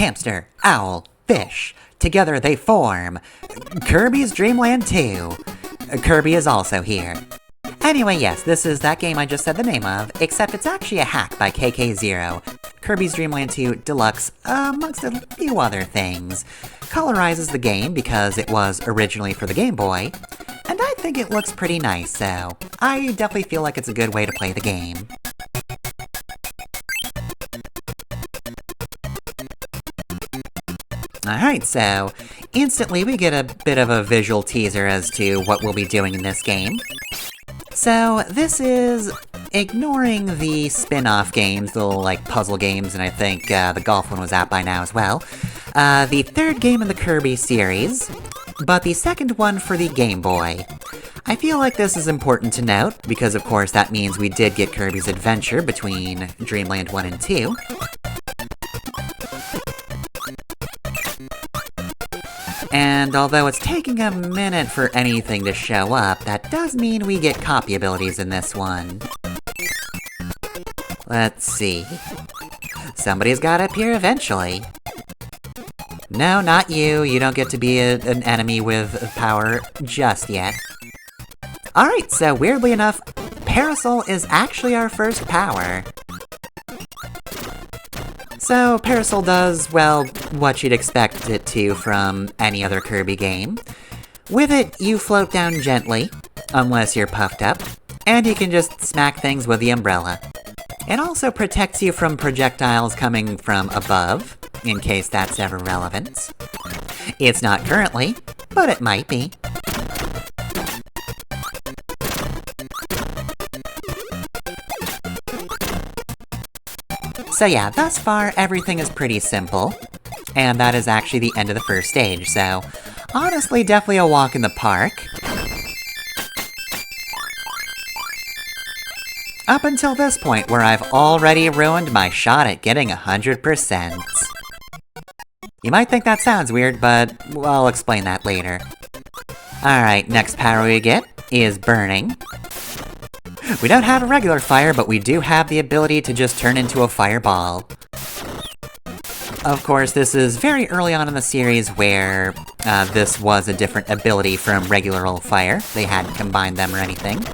hamster, owl, fish. Together they form Kirby's Dreamland 2. Kirby is also here. Anyway, yes, this is that game I just said the name of, except it's actually a hack by KK0. Kirby's Dreamland 2 Deluxe, amongst a few other things, colorizes the game because it was originally for the Game Boy, and I think it looks pretty nice, so I definitely feel like it's a good way to play the game. Alright, so instantly we get a bit of a visual teaser as to what we'll be doing in this game. So this is ignoring the spin-off games, the little like puzzle games, and I think the golf one was out by now as well. The third game in the Kirby series, but the second one for the Game Boy. I feel like this is important to note, because of course that means we did get Kirby's Adventure between Dreamland 1 and 2. And although it's taking a minute for anything to show up, that does mean we get copy abilities in this one. Let's see. Somebody's gotta appear eventually. No, not you. You don't get to be an enemy with power just yet. Alright, so weirdly enough, Parasol is actually our first power. So, Parasol does, well, what you'd expect it to from any other Kirby game. With it, you float down gently, unless you're puffed up, and you can just smack things with the umbrella. It also protects you from projectiles coming from above, in case that's ever relevant. It's not currently, but it might be. So yeah, thus far, everything is pretty simple. And that is actually the end of the first stage, so honestly, definitely a walk in the park. Up until this point, where I've already ruined my shot at getting 100%. You might think that sounds weird, but I'll explain that later. Alright, next power we get is Burning. We don't have a regular fire, but we do have the ability to just turn into a fireball. Of course, this is very early on in the series where this was a different ability from regular old fire. They hadn't combined them or anything.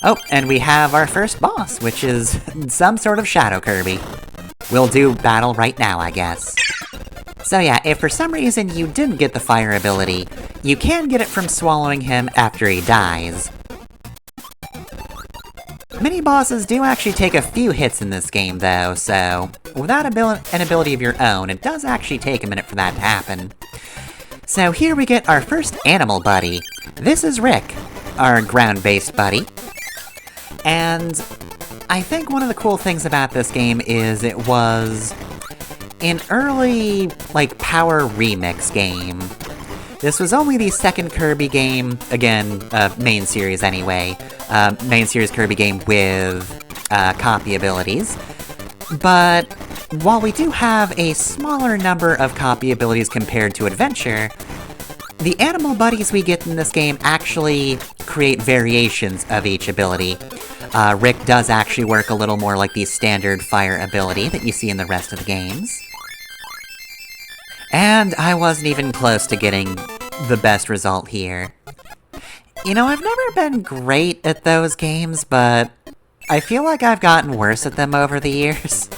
Oh, and we have our first boss, which is some sort of Shadow Kirby. We'll do battle right now, I guess. So yeah, if for some reason you didn't get the fire ability, you can get it from swallowing him after he dies. Mini-bosses do actually take a few hits in this game, though, so without an ability of your own, it does actually take a minute for that to happen. So here we get our first animal buddy. This is Rick, our ground-based buddy. And I think one of the cool things about this game is it was an early, like, power remix game. This was only the second Kirby game, again, main series anyway, main series Kirby game with copy abilities. But while we do have a smaller number of copy abilities compared to Adventure, the animal buddies we get in this game actually create variations of each ability. Rick does actually work a little more like the standard fire ability that you see in the rest of the games. And I wasn't even close to getting the best result here. You know, I've never been great at those games, but I feel like I've gotten worse at them over the years.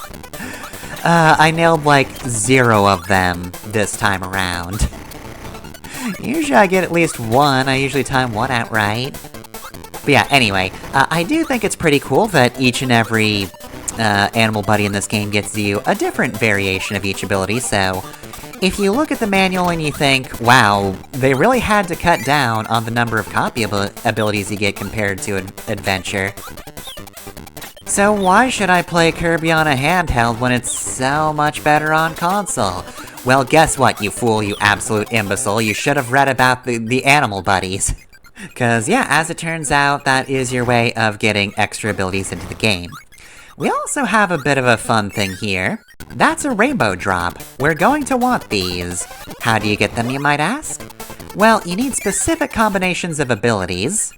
I nailed like 0 of them this time around. Usually I get at least 1, I usually time 1 outright. But yeah, anyway, I do think it's pretty cool that each and every animal buddy in this game gets you a different variation of each ability, so if you look at the manual and you think, wow, they really had to cut down on the number of copy abilities you get compared to Adventure. So why should I play Kirby on a handheld when it's so much better on console? Well, guess what, you fool, you absolute imbecile, you should have read about the animal buddies. Cause yeah, as it turns out, that is your way of getting extra abilities into the game. We also have a bit of a fun thing here. That's a rainbow drop. We're going to want these. How do you get them, you might ask? Well, you need specific combinations of abilities.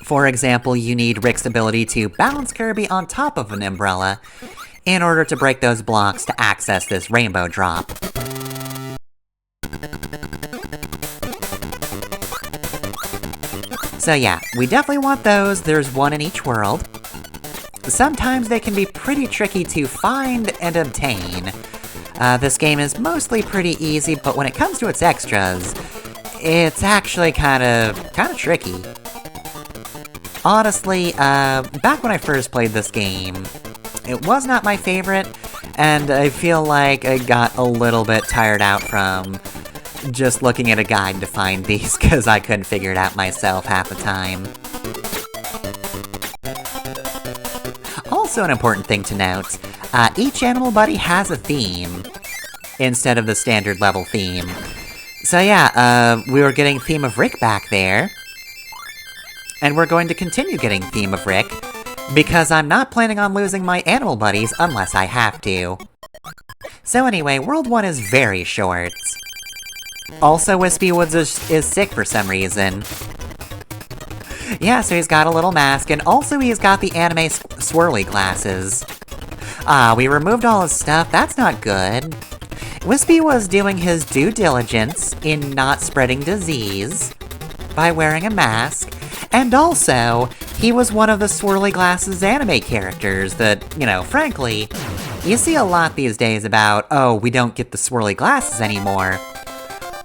For example, you need Rick's ability to balance Kirby on top of an umbrella. in order to break those blocks to access this rainbow drop. So yeah, we definitely want those. There's one in each world. Sometimes they can be pretty tricky to find and obtain. This game is mostly pretty easy, but when it comes to its extras, it's actually kind of tricky. Honestly, back when I first played this game, it was not my favorite, and I feel like I got a little bit tired out from just looking at a guide to find these, because I couldn't figure it out myself half the time. Also an important thing to note, each Animal Buddy has a theme, instead of the standard level theme. So yeah, we were getting Theme of Rick back there, and we're going to continue getting Theme of Rick, because I'm not planning on losing my Animal Buddies unless I have to. So anyway, World 1 is very short. Also, Wispy Woods is sick for some reason. Yeah, so he's got a little mask, and also he's got the anime swirly glasses. We removed all his stuff, that's not good. Wispy was doing his due diligence in not spreading disease by wearing a mask, and also, he was one of the swirly glasses anime characters that, you know, frankly, you see a lot these days about, oh, we don't get the swirly glasses anymore.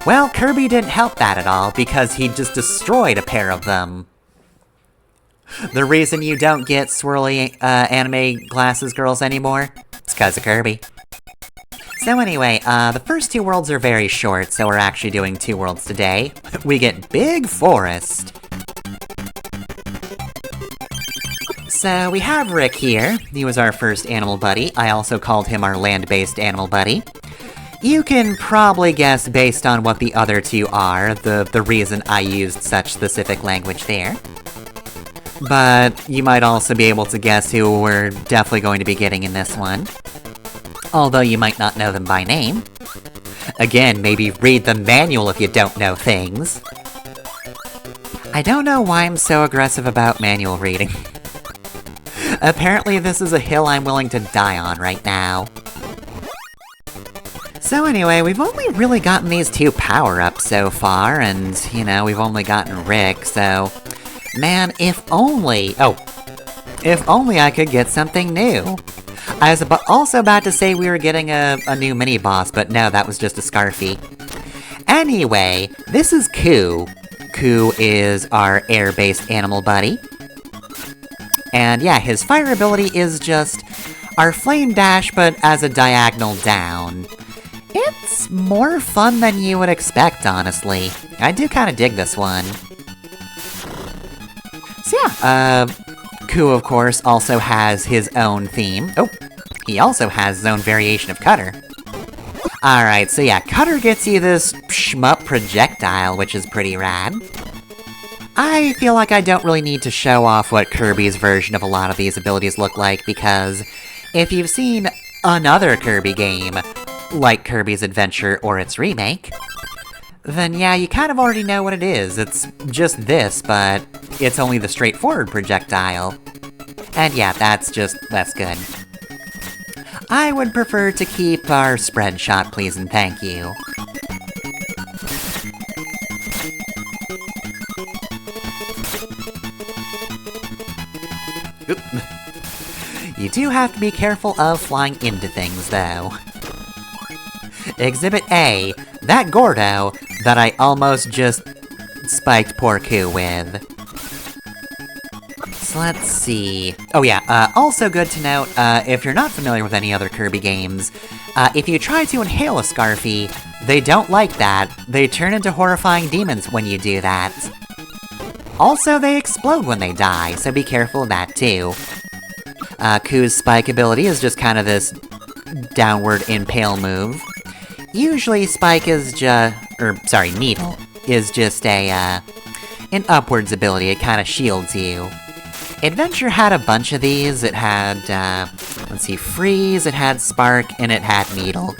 Well, Kirby didn't help that at all, because he just destroyed a pair of them. The reason you don't get swirly anime glasses girls anymore? It's because of Kirby. So anyway, the first two worlds are very short, so we're actually doing 2 worlds today. We get Big Forest. So we have Rick here. He was our first Animal Buddy. I also called him our land-based Animal Buddy. You can probably guess based on what the other two are, the reason I used such specific language there. But you might also be able to guess who we're definitely going to be getting in this one. Although you might not know them by name. Again, maybe read the manual if you don't know things. I don't know why I'm so aggressive about manual reading. Apparently this is a hill I'm willing to die on right now. So anyway, we've only really gotten these 2 power-ups so far, and, you know, we've only gotten Rick, so... Man, if only I could get something new! I was also about to say we were getting a new mini-boss, but no, that was just a Scarfy. Anyway, this is Coup. Coup is our air-based Animal Buddy. And yeah, his fire ability is just our Flame Dash, but as a diagonal down. It's more fun than you would expect, honestly. I do kinda dig this one. So yeah, Coup, of course, also has his own theme. Oh, he also has his own variation of Cutter. Alright, so yeah, Cutter gets you this shmup projectile, which is pretty rad. I feel like I don't really need to show off what Kirby's version of a lot of these abilities look like, because if you've seen another Kirby game, like Kirby's Adventure or its remake, then yeah, you kind of already know what it is. It's just this, but it's only the straightforward projectile. And yeah, that's good. I would prefer to keep our spread shot, please and thank you. Oop. You do have to be careful of flying into things, though. Exhibit A, that Gordo that I almost just spiked poor Coup with. So let's see... Oh yeah, also good to note, if you're not familiar with any other Kirby games, if you try to inhale a Scarfy, they don't like that. They turn into horrifying demons when you do that. Also, they explode when they die, so be careful of that too. Cou's spike ability is just kind of this downward impale move. Usually Spike is Needle is just an upwards ability, it kinda shields you. Adventure had a bunch of these, it had, let's see, Freeze, it had Spark, and it had Needle.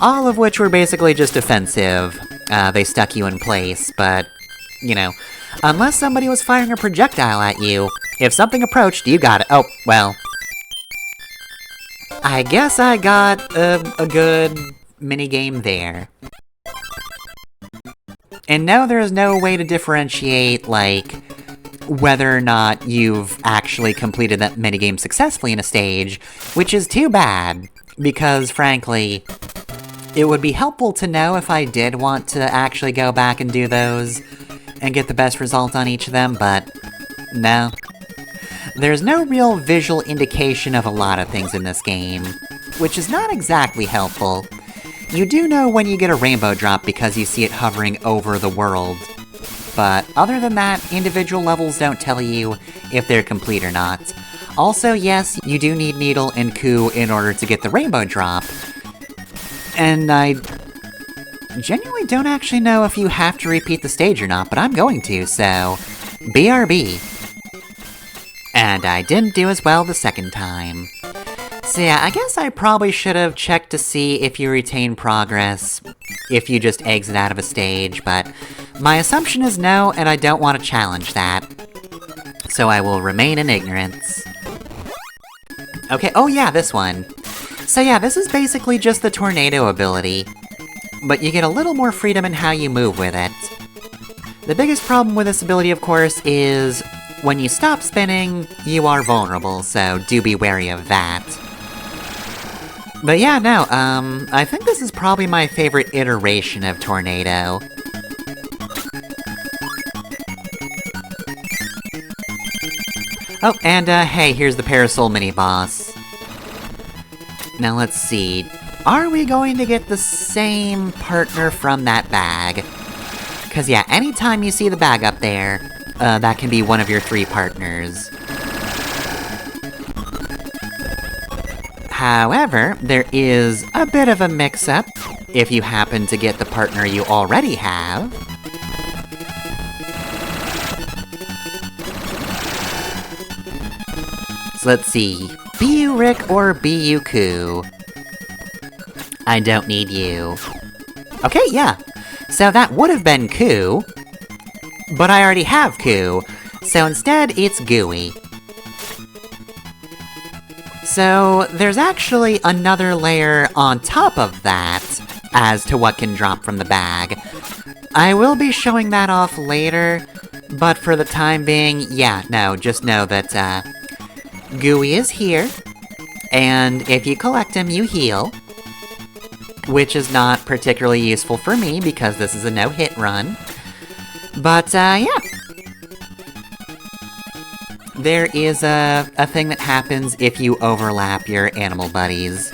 All of which were basically just defensive. They stuck you in place, but, you know, unless somebody was firing a projectile at you, if something approached, you got it. Oh, well. I guess I got a good minigame there. And no, there's no way to differentiate, like, whether or not you've actually completed that minigame successfully in a stage, which is too bad, because frankly, it would be helpful to know if I did want to actually go back and do those and get the best result on each of them, but no. There's no real visual indication of a lot of things in this game, which is not exactly helpful. You do know when you get a rainbow drop because you see it hovering over the world, but other than that, individual levels don't tell you if they're complete or not. Also, yes, you do need Needle and Coup in order to get the rainbow drop, and I genuinely don't actually know if you have to repeat the stage or not, but I'm going to, so BRB. And I didn't do as well the second time. So yeah, I guess I probably should have checked to see if you retain progress if you just exit out of a stage, but my assumption is no, and I don't want to challenge that. So I will remain in ignorance. Okay, oh yeah, this one. So yeah, this is basically just the tornado ability, but you get a little more freedom in how you move with it. The biggest problem with this ability, of course, is when you stop spinning, you are vulnerable, so do be wary of that. But yeah, no, I think this is probably my favorite iteration of Tornado. Oh, and hey, here's the Parasol mini-boss. Now let's see, are we going to get the same partner from that bag? Cause yeah, anytime you see the bag up there, that can be one of your 3 partners. However, there is a bit of a mix-up if you happen to get the partner you already have. So let's see, be you Rick or be you Coup? I don't need you. Okay, yeah. So that would have been Coup, but I already have Coup, so instead it's Gooey. So there's actually another layer on top of that as to what can drop from the bag. I will be showing that off later, but for the time being, yeah, no, just know that Gooey is here, and if you collect him, you heal. Which is not particularly useful for me, because this is a no-hit run. But, yeah. There is a thing that happens if you overlap your animal buddies.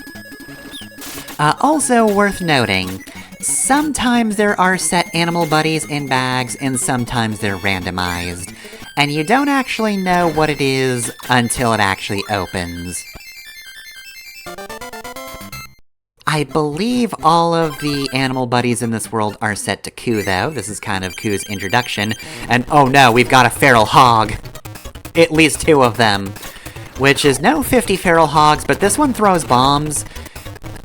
Also worth noting, sometimes there are set animal buddies in bags, and sometimes they're randomized. And you don't actually know what it is until it actually opens. I believe all of the animal buddies in this world are set to Coup, though. This is kind of Cou's introduction. And oh no, we've got a feral hog! At least 2 of them. Which is no 50 feral hogs, but this one throws bombs.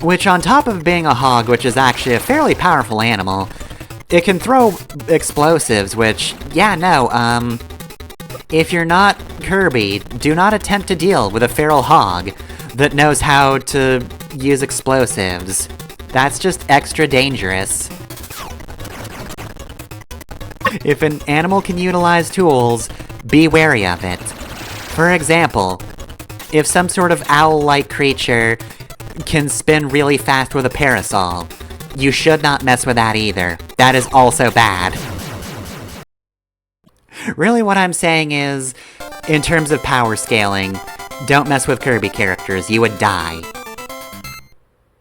Which, on top of being a hog, which is actually a fairly powerful animal, it can throw explosives, which, yeah, no, if you're not Kirby, do not attempt to deal with a feral hog that knows how to use explosives. That's just extra dangerous. If an animal can utilize tools, be wary of it. For example, if some sort of owl-like creature can spin really fast with a parasol, you should not mess with that either. That is also bad. Really what I'm saying is, in terms of power scaling, don't mess with Kirby characters, you would die.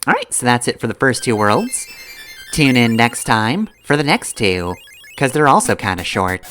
Alright, so that's it for the first 2 worlds. Tune in next time for the next 2, because they're also kinda short.